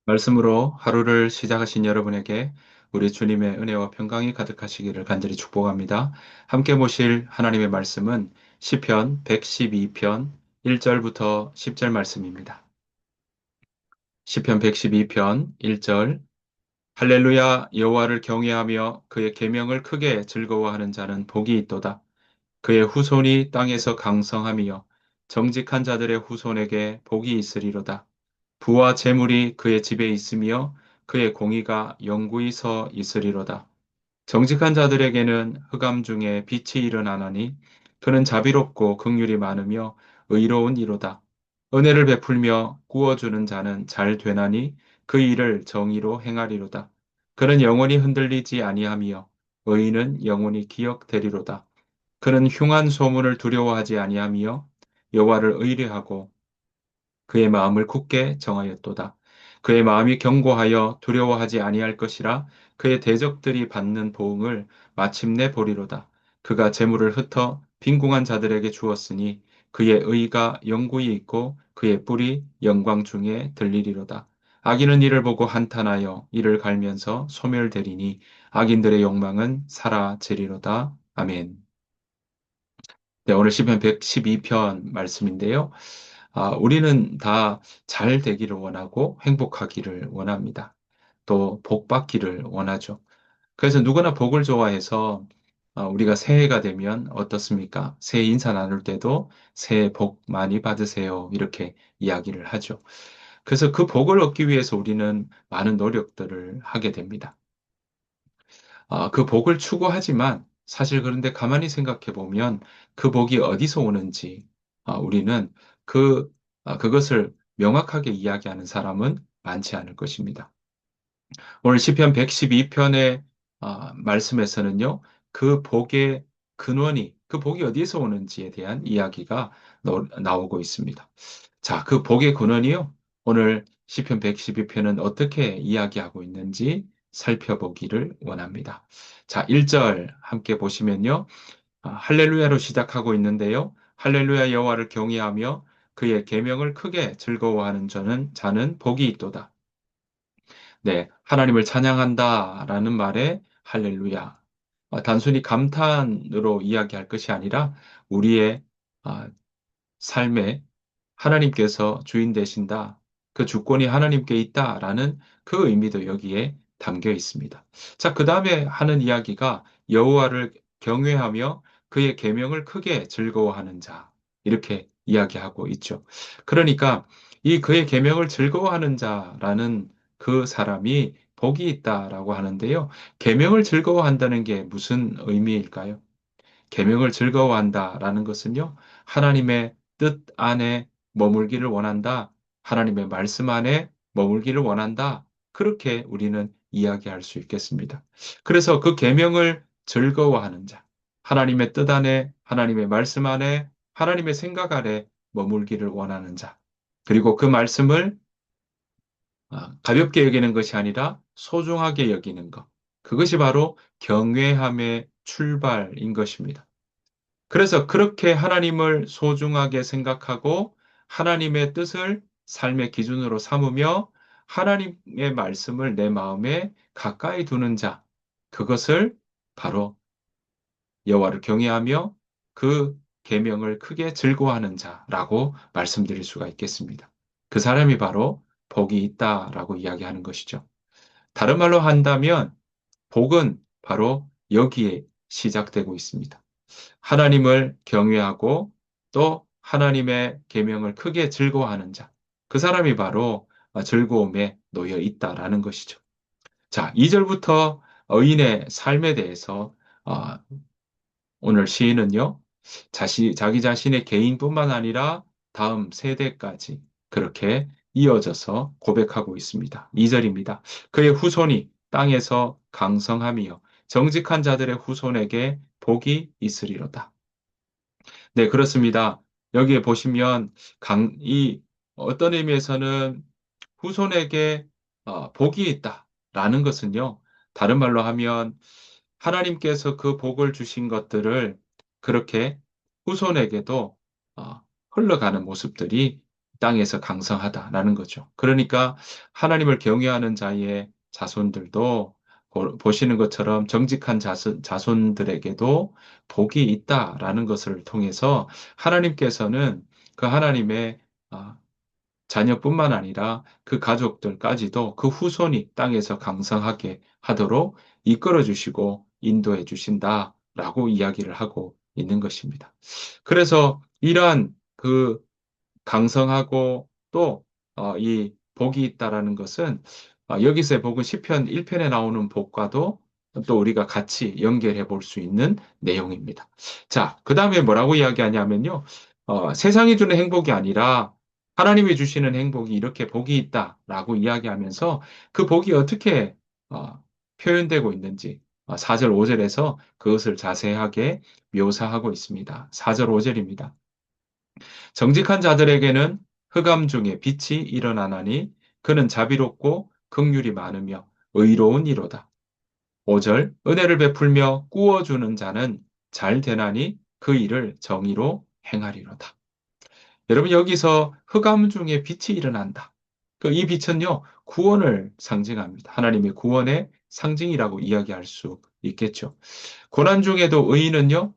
말씀으로 하루를 시작하신 여러분에게 우리 주님의 은혜와 평강이 가득하시기를 간절히 축복합니다. 함께 보실 하나님의 말씀은 시편 112편 1절부터 10절 말씀입니다. 시편 112편 1절 할렐루야 여호와를 경외하며 그의 계명을 크게 즐거워하는 자는 복이 있도다. 그의 후손이 땅에서 강성하며 정직한 자들의 후손에게 복이 있으리로다. 부와 재물이 그의 집에 있으며 그의 공의가 영구히 서 있으리로다. 정직한 자들에게는 흑암 중에 빛이 일어나나니 그는 자비롭고 긍휼이 많으며 의로운 이로다. 은혜를 베풀며 구워주는 자는 잘 되나니 그 일을 정의로 행하리로다. 그는 영원히 흔들리지 아니하며 의인은 영원히 기억되리로다. 그는 흉한 소문을 두려워하지 아니하며 여호와를 의뢰하고 그의 마음을 굳게 정하였도다. 그의 마음이 견고하여 두려워하지 아니할 것이라 그의 대적들이 받는 보응을 마침내 보리로다. 그가 재물을 흩어 빈궁한 자들에게 주었으니 그의 의가 영구히 있고 그의 뿔이 영광 중에 들리리로다. 악인은 이를 보고 한탄하여 이를 갈면서 소멸되리니 악인들의 욕망은 사라지리로다. 아멘. 네, 오늘 시편 112편 말씀인데요. 우리는 다 잘 되기를 원하고 행복하기를 원합니다. 또 복 받기를 원하죠. 그래서 누구나 복을 좋아해서 우리가 새해가 되면 어떻습니까? 새해 인사 나눌 때도 새해 복 많이 받으세요. 이렇게 이야기를 하죠. 그래서 그 복을 얻기 위해서 우리는 많은 노력들을 하게 됩니다. 그 복을 추구하지만 사실 그런데 가만히 생각해 보면 그 복이 어디서 오는지 우리는 그, 그것을 명확하게 이야기하는 사람은 많지 않을 것입니다. 오늘 시편 112편의 말씀에서는요, 그 복의 근원이, 그 복이 어디에서 오는지에 대한 이야기가 나오고 있습니다. 자, 그 복의 근원이요, 오늘 시편 112편은 어떻게 이야기하고 있는지 살펴보기를 원합니다. 자, 1절 함께 보시면요, 할렐루야로 시작하고 있는데요, 할렐루야 여호와를 경외하며 그의 계명을 크게 즐거워하는 자는 복이 있도다. 네, 하나님을 찬양한다라는 말에 할렐루야. 단순히 감탄으로 이야기할 것이 아니라 우리의 아, 삶에 하나님께서 주인 되신다. 그 주권이 하나님께 있다라는 그 의미도 여기에 담겨 있습니다. 자, 그 다음에 하는 이야기가 여호와를 경외하며 그의 계명을 크게 즐거워하는 자. 이렇게 이야기하고 있죠. 그러니까 이 그의 계명을 즐거워하는 자라는 그 사람이 복이 있다라고 하는데요. 계명을 즐거워한다는 게 무슨 의미일까요? 계명을 즐거워한다라는 것은요, 하나님의 뜻 안에 머물기를 원한다. 하나님의 말씀 안에 머물기를 원한다. 그렇게 우리는 이야기할 수 있겠습니다. 그래서 그 계명을 즐거워하는 자, 하나님의 뜻 안에, 하나님의 말씀 안에, 하나님의 생각 안에 머물기를 원하는 자, 그리고 그 말씀을 가볍게 여기는 것이 아니라 소중하게 여기는 것. 그것이 바로 경외함의 출발인 것입니다. 그래서 그렇게 하나님을 소중하게 생각하고 하나님의 뜻을 삶의 기준으로 삼으며 하나님의 말씀을 내 마음에 가까이 두는 자, 그것을 바로 여호와를 경외하며 그 계명을 크게 즐거워하는 자라고 말씀드릴 수가 있겠습니다. 그 사람이 바로 복이 있다라고 이야기하는 것이죠. 다른 말로 한다면 복은 바로 여기에 시작되고 있습니다. 하나님을 경외하고 또 하나님의 계명을 크게 즐거워하는 자. 그 사람이 바로 즐거움에 놓여 있다라는 것이죠. 자, 2절부터 의인의 삶에 대해서 어, 오늘 시인은요, 자기 자신의 개인뿐만 아니라 다음 세대까지 그렇게 이어져서 고백하고 있습니다. 2절입니다. 그의 후손이 땅에서 강성하며 정직한 자들의 후손에게 복이 있으리로다. 네, 그렇습니다. 여기에 보시면 이 어떤 의미에서는 후손에게 복이 있다라는 것은요. 다른 말로 하면 하나님께서 그 복을 주신 것들을 그렇게 후손에게도 흘러가는 모습들이 땅에서 강성하다라는 거죠. 그러니까 하나님을 경외하는 자의 자손들도 보시는 것처럼 정직한 자손들에게도 복이 있다라는 것을 통해서 하나님께서는 그 하나님의 아, 자녀뿐만 아니라 그 가족들까지도 그 후손이 땅에서 강성하게 하도록 이끌어 주시고 인도해 주신다라고 이야기를 하고 있는 것입니다. 그래서 이러한 그 강성하고 또 이 복이 있다라는 것은 여기서의 복은 시편 1편에 나오는 복과도 또 우리가 같이 연결해 볼 수 있는 내용입니다. 자, 그 다음에 뭐라고 이야기하냐면요. 세상이 주는 행복이 아니라 하나님이 주시는 행복이 이렇게 복이 있다라고 이야기하면서 그 복이 어떻게 표현되고 있는지 4절, 5절에서 그것을 자세하게 묘사하고 있습니다. 4절, 5절입니다. 정직한 자들에게는 흑암 중에 빛이 일어나나니 그는 자비롭고 긍휼이 많으며 의로운 이로다. 5절 은혜를 베풀며 꾸어주는 자는 잘 되나니 그 일을 정의로 행하리로다. 여러분 여기서 흑암 중에 빛이 일어난다. 이 빛은요 구원을 상징합니다. 하나님의 구원의 상징이라고 이야기할 수 있겠죠. 고난 중에도 의인은요,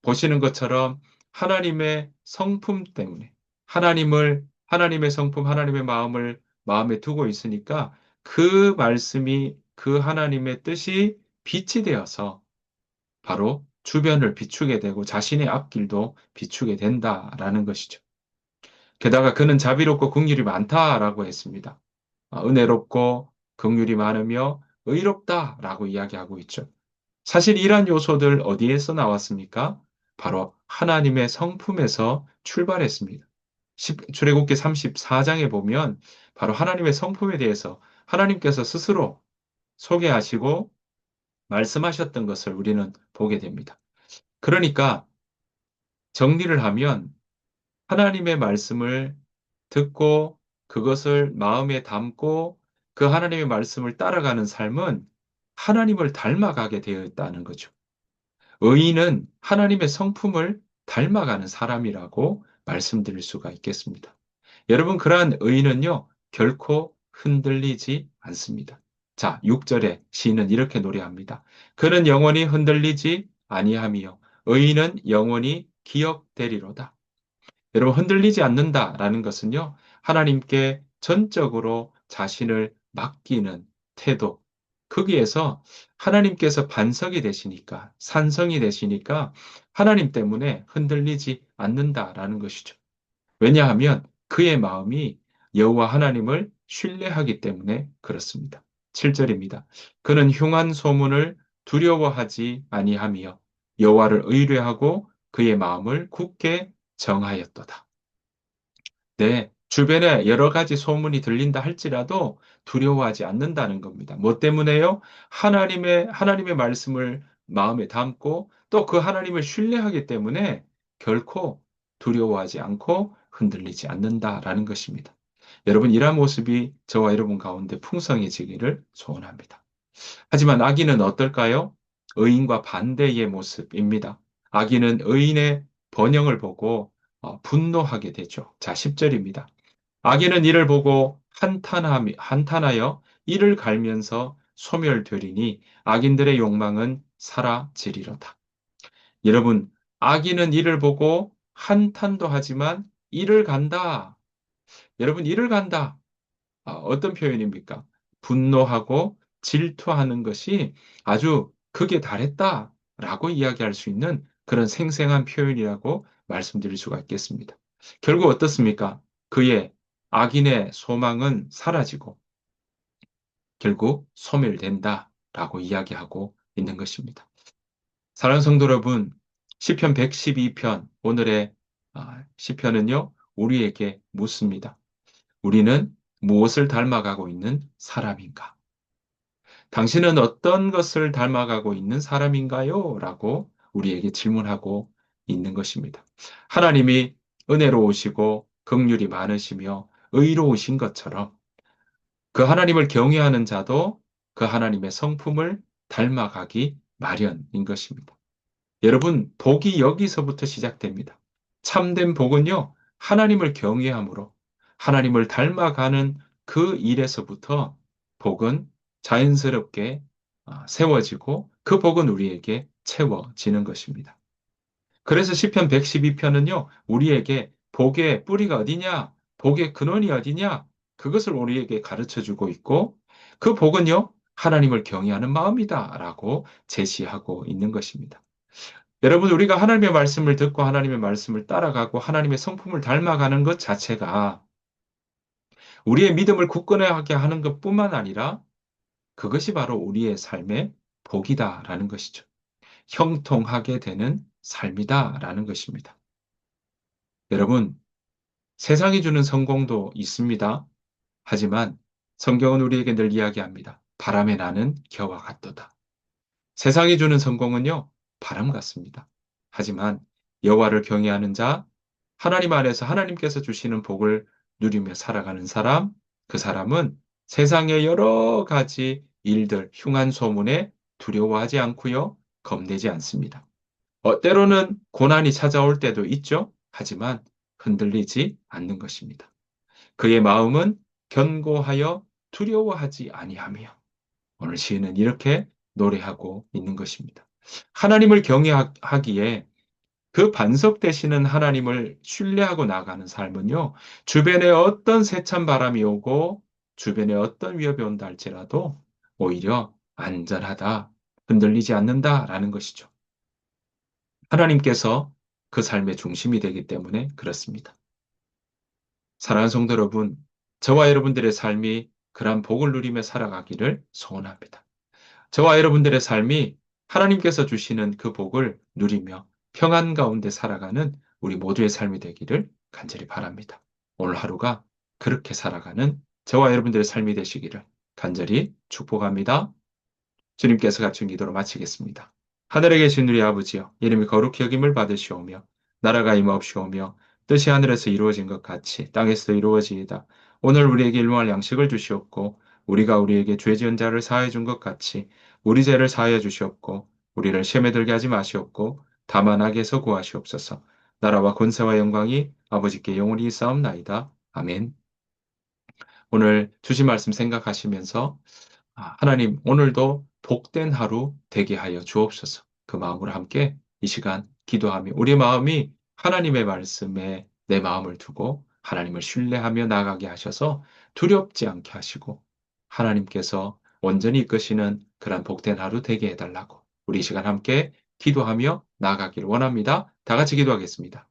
보시는 것처럼 하나님의 성품 때문에, 하나님의 성품, 하나님의 마음을 마음에 두고 있으니까 그 말씀이 그 하나님의 뜻이 빛이 되어서 바로 주변을 비추게 되고 자신의 앞길도 비추게 된다라는 것이죠. 게다가 그는 자비롭고 긍휼이 많다라고 했습니다. 은혜롭고 긍휼이 많으며 의롭다라고 이야기하고 있죠. 사실 이러한 요소들 어디에서 나왔습니까? 바로 하나님의 성품에서 출발했습니다. 출애굽기 34장에 보면 바로 하나님의 성품에 대해서 하나님께서 스스로 소개하시고 말씀하셨던 것을 우리는 보게 됩니다. 그러니까 정리를 하면 하나님의 말씀을 듣고 그것을 마음에 담고 그 하나님의 말씀을 따라가는 삶은 하나님을 닮아가게 되어 있다는 거죠. 의인은 하나님의 성품을 닮아가는 사람이라고 말씀드릴 수가 있겠습니다. 여러분, 그러한 의인은요, 결코 흔들리지 않습니다. 자, 6절에 시인은 이렇게 노래합니다. 그는 영원히 흔들리지 아니하며 의인은 영원히 기억되리로다. 여러분, 흔들리지 않는다라는 것은요, 하나님께 전적으로 자신을 맡기는 태도. 거기에서 하나님께서 반석이 되시니까, 산성이 되시니까 하나님 때문에 흔들리지 않는다라는 것이죠. 왜냐하면 그의 마음이 여호와 하나님을 신뢰하기 때문에 그렇습니다. 7절입니다. 그는 흉한 소문을 두려워하지 아니하며 여호와를 의뢰하고 그의 마음을 굳게 정하였도다. 네, 주변에 여러 가지 소문이 들린다 할지라도 두려워하지 않는다는 겁니다. 뭐 때문에요? 하나님의 말씀을 마음에 담고 또 그 하나님을 신뢰하기 때문에 결코 두려워하지 않고 흔들리지 않는다라는 것입니다. 여러분, 이러한 모습이 저와 여러분 가운데 풍성해지기를 소원합니다. 하지만 악인은 어떨까요? 의인과 반대의 모습입니다. 악인은 의인의 번영을 보고 분노하게 되죠. 자, 10절입니다. 악인은 이를 보고 한탄하여 이를 갈면서 소멸되리니 악인들의 욕망은 사라지리로다. 여러분, 악인은 이를 보고 한탄도 하지만 이를 간다. 여러분, 이를 간다. 어떤 표현입니까? 분노하고 질투하는 것이 아주 극에 달했다라고 이야기할 수 있는 그런 생생한 표현이라고 말씀드릴 수가 있겠습니다. 결국 어떻습니까? 그의 악인의 소망은 사라지고 결국 소멸된다라고 이야기하고 있는 것입니다. 사랑하는 성도 여러분, 시편 112편 오늘의 시편은요 우리에게 묻습니다. 우리는 무엇을 닮아가고 있는 사람인가? 당신은 어떤 것을 닮아가고 있는 사람인가요? 라고 우리에게 질문하고 있는 것입니다. 하나님이 은혜로우시고 긍휼이 많으시며 의로우신 것처럼 그 하나님을 경외하는 자도 그 하나님의 성품을 닮아가기 마련인 것입니다. 여러분, 복이 여기서부터 시작됩니다. 참된 복은요, 하나님을 경외함으로 하나님을 닮아가는 그 일에서부터 복은 자연스럽게 세워지고 그 복은 우리에게 채워지는 것입니다. 그래서 시편 112편은요, 우리에게 복의 뿌리가 어디냐, 복의 근원이 어디냐, 그것을 우리에게 가르쳐 주고 있고, 그 복은요, 하나님을 경외하는 마음이다라고 제시하고 있는 것입니다. 여러분, 우리가 하나님의 말씀을 듣고 하나님의 말씀을 따라가고 하나님의 성품을 닮아가는 것 자체가 우리의 믿음을 굳건하게 하는 것뿐만 아니라 그것이 바로 우리의 삶의 복이다라는 것이죠. 형통하게 되는 삶이다라는 것입니다. 여러분, 세상이 주는 성공도 있습니다. 하지만 성경은 우리에게 늘 이야기합니다. 바람에 나는 겨와 같도다. 세상이 주는 성공은요, 바람 같습니다. 하지만 여호와를 경외하는 자, 하나님 안에서 하나님께서 주시는 복을 누리며 살아가는 사람, 그 사람은 세상의 여러 가지 일들, 흉한 소문에 두려워하지 않고요, 겁내지 않습니다. 때로는 고난이 찾아올 때도 있죠. 하지만 흔들리지 않는 것입니다. 그의 마음은 견고하여 두려워하지 아니하며 오늘 시인은 이렇게 노래하고 있는 것입니다. 하나님을 경외하기에 그 반석 되시는 하나님을 신뢰하고 나가는 삶은요, 주변에 어떤 세찬 바람이 오고 주변에 어떤 위협이 온다 할지라도 오히려 안전하다, 흔들리지 않는다라는 것이죠. 하나님께서 그 삶의 중심이 되기 때문에 그렇습니다. 사랑하는 성도 여러분, 저와 여러분들의 삶이 그러한 복을 누리며 살아가기를 소원합니다. 저와 여러분들의 삶이 하나님께서 주시는 그 복을 누리며 평안 가운데 살아가는 우리 모두의 삶이 되기를 간절히 바랍니다. 오늘 하루가 그렇게 살아가는 저와 여러분들의 삶이 되시기를 간절히 축복합니다. 주님께서 갖춘 기도로 마치겠습니다. 하늘에 계신 우리 아버지여, 이름이 거룩히 여김을 받으시오며, 나라가 임하옵시오며, 뜻이 하늘에서 이루어진 것 같이 땅에서도 이루어지이다. 오늘 우리에게 일용할 양식을 주시옵고, 우리가 우리에게 죄 지은 자를 사하여 준 것 같이 우리 죄를 사하여 주시옵고, 우리를 시험에 들게 하지 마시옵고, 다만 악에서 구하시옵소서. 나라와 권세와 영광이 아버지께 영원히 있사옵나이다. 아멘. 오늘 주신 말씀 생각하시면서 하나님, 오늘도 복된 하루 되게 하여 주옵소서. 그 마음으로 함께 이 시간 기도하며 우리 마음이 하나님의 말씀에 내 마음을 두고 하나님을 신뢰하며 나가게 하셔서 두렵지 않게 하시고 하나님께서 온전히 이끄시는 그런 복된 하루 되게 해달라고 우리 이 시간 함께 기도하며 나가기를 원합니다. 다 같이 기도하겠습니다.